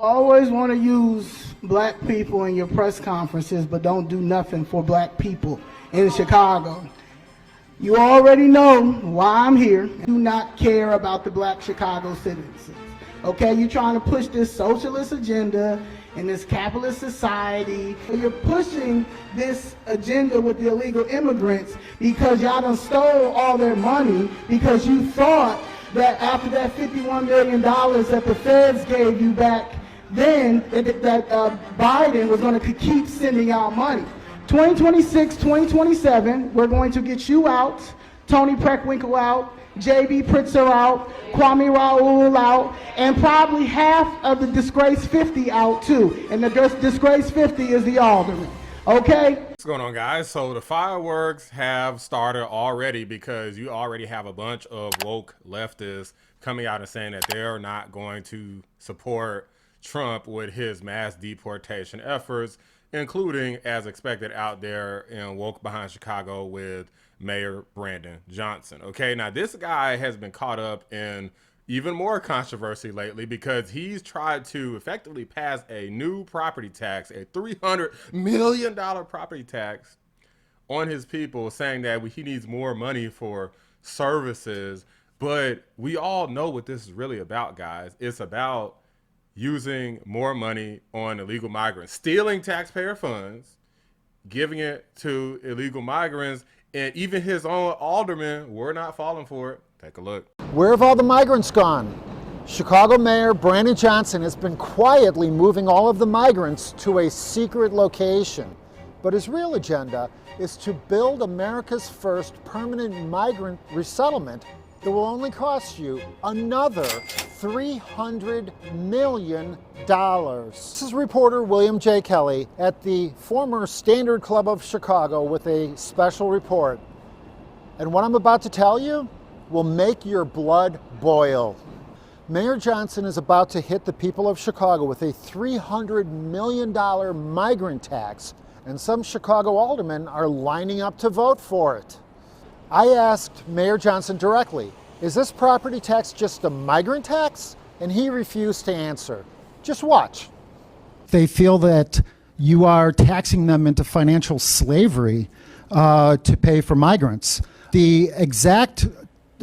Always want to use black people in your press conferences, but don't do nothing for black people in Chicago. You already know why I'm here. Do not care about the black Chicago citizens. Okay, you're trying to push this socialist agenda in this capitalist society. You're pushing this agenda with the illegal immigrants because y'all done stole all their money because you thought that after that $51 million that the feds gave you back then, that Biden was going to keep sending out money. 2026, 2027, we're going to get you out, Tony Preckwinkle out, J.B. Pritzker out, Kwame Raoul out, and probably half of the disgraced 50 out too. And the disgraced 50 is the alderman. Okay? What's going on, guys? So the fireworks have started already because you already have a bunch of woke leftists coming out and saying that they're not going to support Trump with his mass deportation efforts, including, as expected, out there in woke behind Chicago with Mayor Brandon Johnson. Okay, now this guy has been caught up in even more controversy lately because he's tried to effectively pass a new property tax, a $300 million property tax on his people, saying that he needs more money for services. But we all know what this is really about, guys. It's about using more money on illegal migrants, stealing taxpayer funds, giving it to illegal migrants, and even his own aldermen were not falling for it. Take a look. Where have all the migrants gone? Chicago Mayor Brandon Johnson has been quietly moving all of the migrants to a secret location. But his real agenda is to build America's first permanent migrant resettlement that will only cost you another $300 million. This is reporter William J. Kelly at the former Standard Club of Chicago with a special report. And what I'm about to tell you will make your blood boil. Mayor Johnson is about to hit the people of Chicago with a $300 million migrant tax, and some Chicago aldermen are lining up to vote for it. I asked Mayor Johnson directly, is this property tax just a migrant tax? And he refused to answer. Just watch. They feel that you are taxing them into financial slavery to pay for migrants. The exact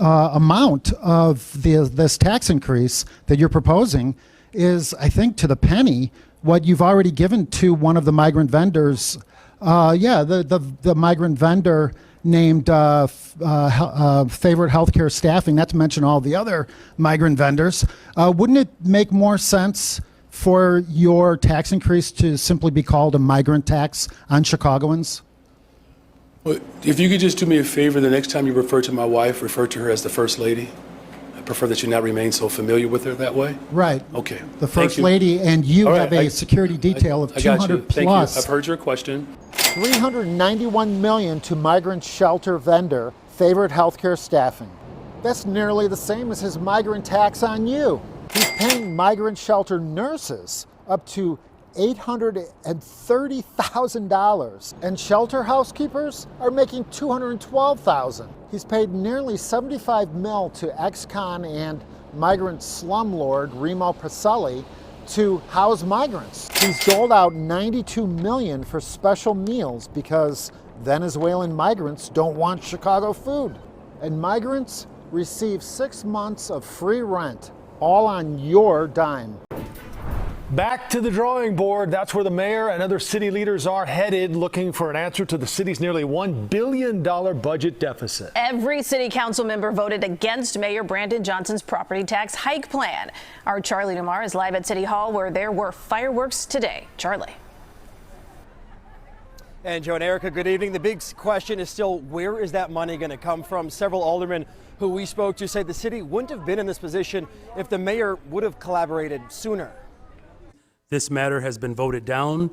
amount of this tax increase that you're proposing is, I think, to the penny, what you've already given to one of the migrant vendors. The migrant vendor named Favorite Healthcare Staffing, not to mention all the other migrant vendors. Wouldn't it make more sense for your tax increase to simply be called a migrant tax on Chicagoans? Well, if you could just do me a favor, the next time you refer to my wife, refer to her as the First Lady. I prefer that you not remain so familiar with her that way. Right. Okay. The First Lady, and you have a security detail of 200 Thank plus. you. I've heard your question. $391 million to migrant shelter vendor Favorite Healthcare Staffing. That's nearly the same as his migrant tax on you. He's paying migrant shelter nurses up to $830,000, and shelter housekeepers are making $212,000. He's paid nearly $75 million to ex-con and migrant slumlord Remo Pacelli to house migrants. He's doled out $92 million for special meals because Venezuelan migrants don't want Chicago food. And migrants receive 6 months of free rent, all on your dime. Back to the drawing board. That's where the mayor and other city leaders are headed, looking for an answer to the city's nearly $1 billion budget deficit. Every city council member voted against Mayor Brandon Johnson's property tax hike plan. Our Charlie DeMar is live at City Hall, where there were fireworks today. Charlie. And Joe and Erica, good evening. The big question is still, where is that money going to come from? Several aldermen who we spoke to say the city wouldn't have been in this position if the mayor would have collaborated sooner. This matter has been voted down.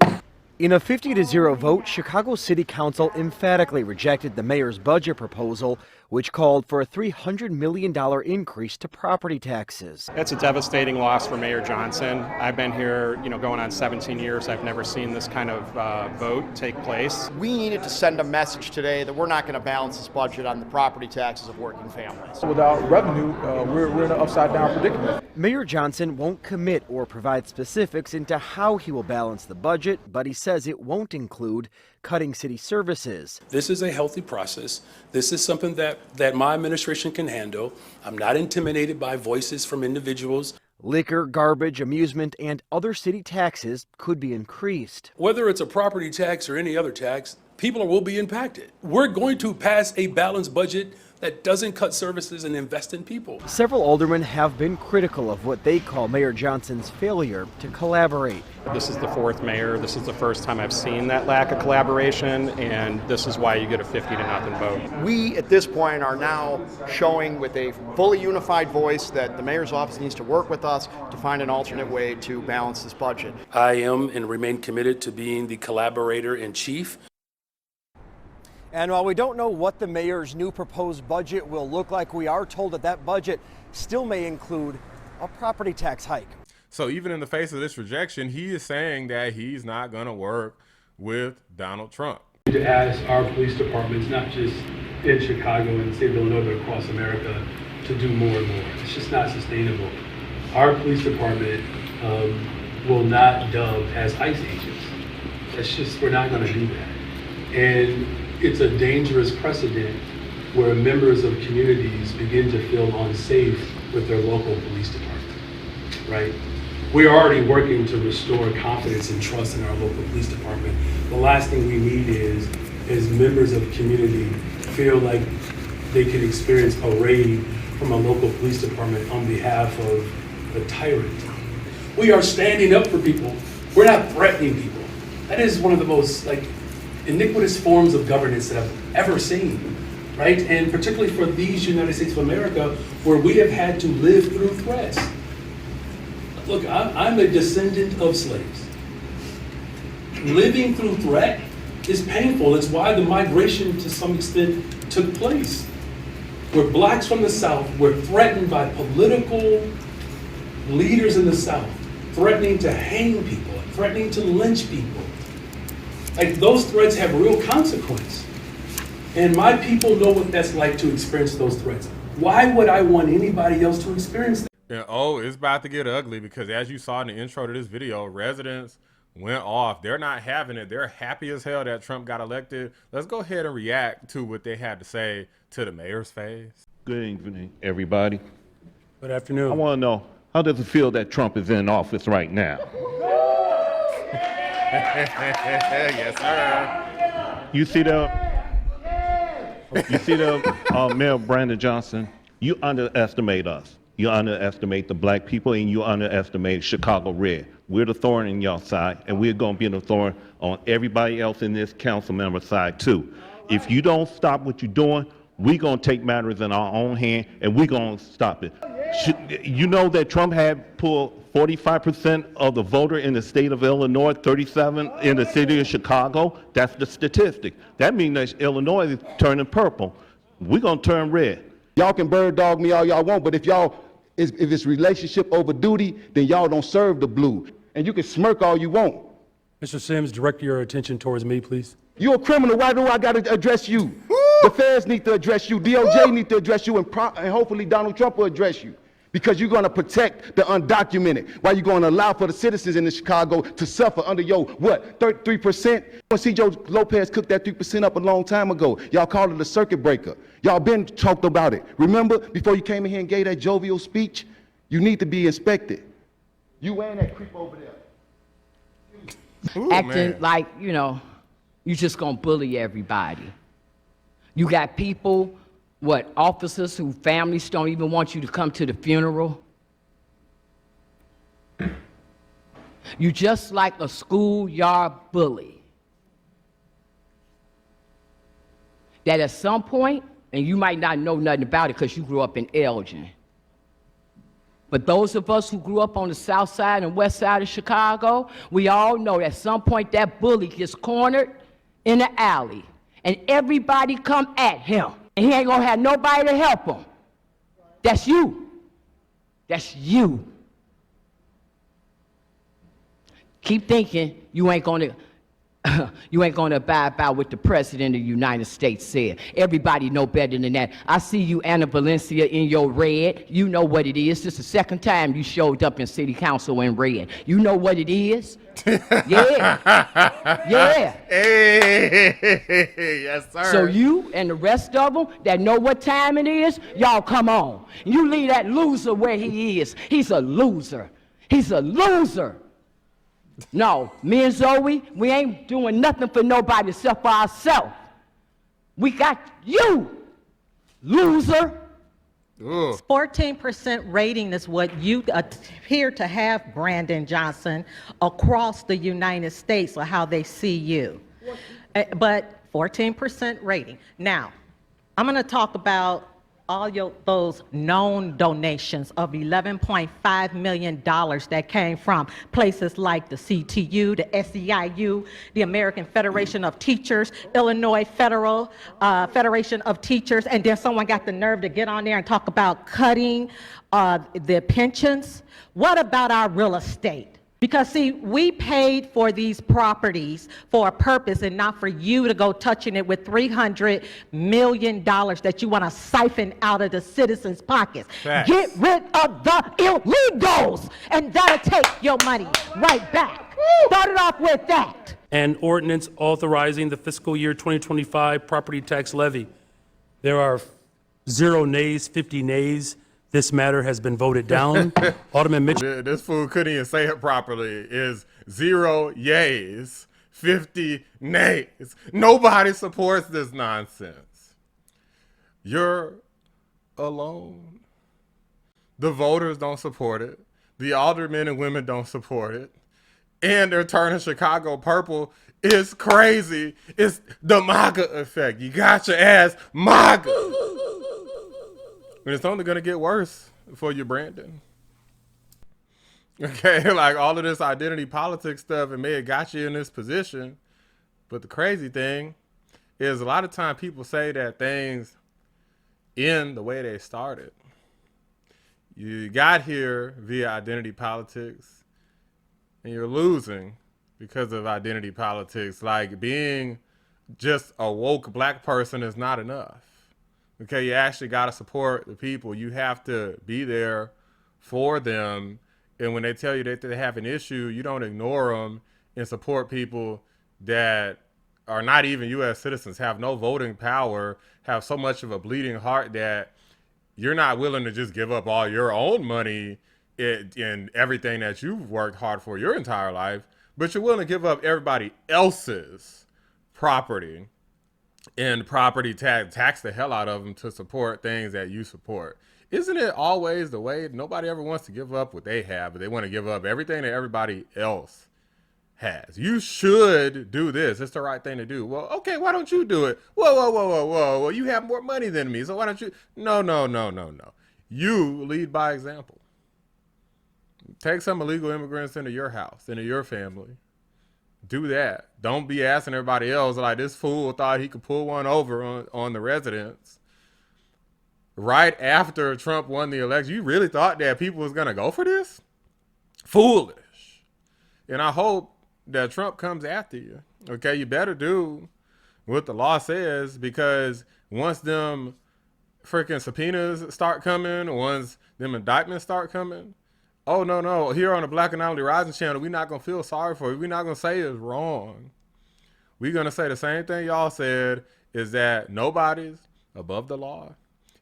In a 50-0 vote, Chicago City Council emphatically rejected the mayor's budget proposal, which called for a $300 million increase to property taxes. It's a devastating loss for Mayor Johnson. I've been here, going on 17 years. I've never seen this kind of vote take place. We needed to send a message today that we're not going to balance this budget on the property taxes of working families. Without revenue, we're in an upside-down predicament. Mayor Johnson won't commit or provide specifics into how he will balance the budget, but he says it won't include cutting city services. This is a healthy process. This is something that my administration can handle. I'm not intimidated by voices from individuals. Liquor, garbage, amusement, and other city taxes could be increased. Whether it's a property tax or any other tax, people will be impacted. We're going to pass a balanced budget that doesn't cut services and invest in people. Several aldermen have been critical of what they call Mayor Johnson's failure to collaborate. This is the fourth mayor. This is the first time I've seen that lack of collaboration, and this is why you get a 50-0 vote. We, at this point, are now showing with a fully unified voice that the mayor's office needs to work with us to find an alternate way to balance this budget. I am and remain committed to being the collaborator in chief. And while we don't know what the mayor's new proposed budget will look like, we are told that that budget still may include a property tax hike. So even in the face of this rejection, he is saying that he's not going to work with Donald Trump. To ask our police departments, not just in Chicago and the state of Illinois, but across America, to do more and more. It's just not sustainable. Our police department will not dub as ICE agents. That's just, we're not going to do that. And it's a dangerous precedent where members of communities begin to feel unsafe with their local police department, right? We're already working to restore confidence and trust in our local police department. The last thing we need is members of community feel like they can experience a raid from a local police department on behalf of a tyrant. We are standing up for people. We're not threatening people. That is one of the most iniquitous forms of governance that I've ever seen, right? And particularly for these United States of America, where we have had to live through threats. Look, I'm a descendant of slaves. Living through threat is painful. It's why the migration to some extent took place. Where blacks from the South were threatened by political leaders in the South, threatening to hang people, threatening to lynch people. Those threats have real consequence. And my people know what that's like to experience those threats. Why would I want anybody else to experience that? And it's about to get ugly because as you saw in the intro to this video, residents went off. They're not having it. They're happy as hell that Trump got elected. Let's go ahead and react to what they had to say to the mayor's face. Good evening, everybody. Good afternoon. I want to know, how does it feel that Trump is in office right now? Yes, sir. You see Mayor Brandon Johnson? You underestimate us. You underestimate the black people, and you underestimate Chicago Red. We're the thorn in your side, and we're going to be the thorn on everybody else in this council member side too. If you don't stop what you're doing, we're going to take matters in our own hand, and we're going to stop it. You know that Trump had pulled 45% of the voter in the state of Illinois, 37 in the city of Chicago. That's the statistic. That means that Illinois is turning purple. We're going to turn red. Y'all can bird dog me all y'all want, but if it's relationship over duty, then y'all don't serve the blue. And you can smirk all you want. Mr. Sims, direct your attention towards me, please. You're a criminal. Why do I got to address you? The feds need to address you. DOJ need to address you, and hopefully Donald Trump will address you. Because you're going to protect the undocumented. Why you going to allow for the citizens in Chicago to suffer under your, 3%? See, Joe Lopez cooked that 3% up a long time ago. Y'all called it a circuit breaker. Y'all been talked about it. Remember, before you came in here and gave that jovial speech, you need to be inspected. You and that creep over there. Ooh, acting man. like, you just going to bully everybody. You got people, officers whose families don't even want you to come to the funeral. You just like a schoolyard bully. That at some point, and you might not know nothing about it because you grew up in Elgin, but those of us who grew up on the south side and west side of Chicago, we all know at some point that bully gets cornered in the alley and everybody come at him. And he ain't gonna have nobody to help him. That's you. That's you. Keep thinking you ain't gonna abide by what the President of the United States said. Everybody know better than that. I see you, Anna Valencia, in your red. You know what it is. This is the second time you showed up in City Council in red. You know what it is? Yeah. Yeah. Hey, yes, sir. So you and the rest of them that know what time it is, y'all come on. You leave that loser where he is. He's a loser. He's a loser. No, me and Zoe, we ain't doing nothing for nobody except for ourselves. We got you, loser. 14% rating is what you appear to have, Brandon Johnson, across the United States, or how they see you. But 14% rating. Now, I'm going to talk about all those known donations of $11.5 million that came from places like the CTU, the SEIU, the American Federation of Teachers, Illinois Federation of Teachers, and then someone got the nerve to get on there and talk about cutting the pensions. What about our real estate? Because, see, we paid for these properties for a purpose and not for you to go touching it with $300 million that you want to siphon out of the citizens' pockets. Facts. Get rid of the illegals, and that'll take your money right back. Start it off with that. An ordinance authorizing the fiscal year 2025 property tax levy. There are 0 nays, 50 nays. This matter has been voted down. Alderman Mitchell. This fool couldn't even say it properly. Is 0 yays, 50 nays. Nobody supports this nonsense. You're alone. The voters don't support it. The aldermen and women don't support it. And they're turning Chicago purple. It's crazy. It's the MAGA effect. You got your ass MAGA. And it's only going to get worse for you, Brandon. Okay, like all of this identity politics stuff, it may have got you in this position. But the crazy thing is a lot of time people say that things end the way they started. You got here via identity politics, and you're losing because of identity politics. Like being just a woke black person is not enough. Okay, you actually got to support the people. You have to be there for them. And when they tell you that they have an issue, you don't ignore them and support people that are not even U.S. citizens, have no voting power, have so much of a bleeding heart that you're not willing to just give up all your own money in everything that you've worked hard for your entire life, but you're willing to give up everybody else's property and property tax the hell out of them to support things that you support. Isn't it always the way? Nobody ever wants to give up what they have, but they want to give up everything that everybody else has. You should do this. It's the right thing to do. Well, okay, why don't you do it? Whoa. Well, you have more money than me, so why don't you? No. You lead by example. Take some illegal immigrants into your house, into your family. Do that. Don't be asking everybody else like this fool thought he could pull one over on the residents. Right after Trump won the election, you really thought that people was going to go for this? Foolish. And I hope that Trump comes after you. Okay, you better do what the law says, because once them freaking subpoenas start coming, once them indictments start coming, oh, no. Here on the Black Anomaly Rising channel, we're not going to feel sorry for you. We're not going to say it's wrong. We're going to say the same thing y'all said, is that nobody's above the law.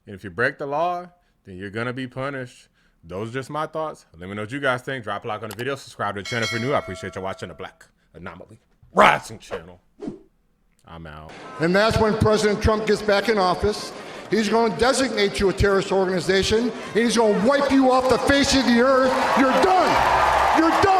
And if you break the law, then you're going to be punished. Those are just my thoughts. Let me know what you guys think. Drop a like on the video. Subscribe to the channel if you're new. I appreciate you watching the Black Anomaly Rising channel. I'm out. And that's when President Trump gets back in office. He's going to designate you a terrorist organization, and he's going to wipe you off the face of the earth. You're done. You're done.